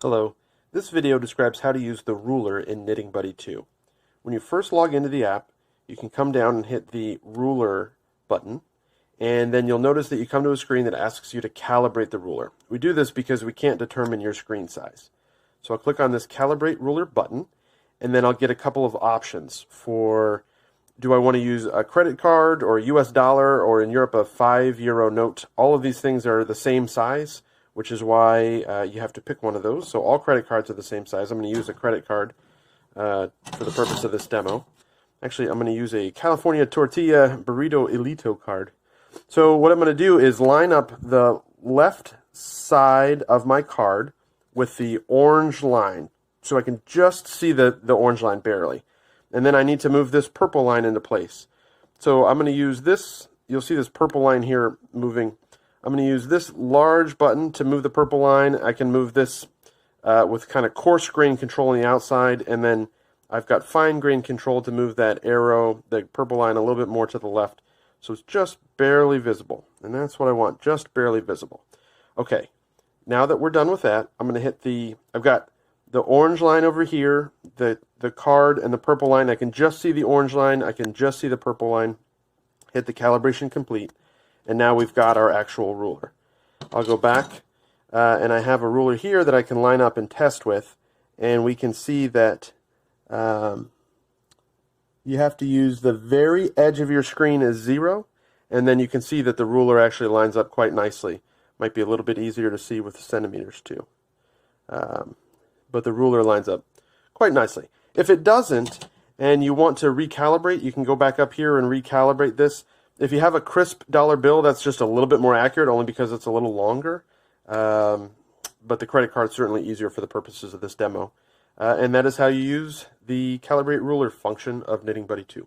Hello. This video describes how to use the ruler in Knitting Buddy 2. When you first log into the app, you can come down and hit the ruler button, and then you'll notice that you come to a screen that asks you to calibrate the ruler. We do this because we can't determine your screen size. So I'll click on this Calibrate Ruler button, and then I'll get a couple of options for do I want to use a credit card or a US dollar or in Europe a €5 note. All of these things are the same size, which is why you have to pick one of those. So all credit cards are the same size. I'm going to use a credit card for the purpose of this demo. Actually, I'm going to use a California Tortilla Burrito Elito card. So what I'm going to do is line up the left side of my card with the orange line, so I can just see the orange line barely. And then I need to move this purple line into place. So I'm going to use this. You'll see this purple line here moving. I'm going to use this large button to move the purple line. I can move this with kind of coarse grain control on the outside, and then I've got fine grain control to move that arrow, the purple line, a little bit more to the left. So it's just barely visible, and that's what I want, just barely visible. Okay, now that we're done with that, I'm going to hit I've got the orange line over here, the card, and the purple line. I can just see the orange line. I can just see the purple line. Hit the calibration complete. And now we've got our actual ruler. I'll go back, and I have a ruler here that I can line up and test with. And we can see that you have to use the very edge of your screen as 0. And then you can see that the ruler actually lines up quite nicely. Might be a little bit easier to see with the centimeters too. But the ruler lines up quite nicely. If it doesn't, and you want to recalibrate, you can go back up here and recalibrate this. If you have a crisp dollar bill, that's just a little bit more accurate, only because it's a little longer. But the credit card's certainly easier for the purposes of this demo. And that is how you use the Calibrate Ruler function of Knitting Buddy 2.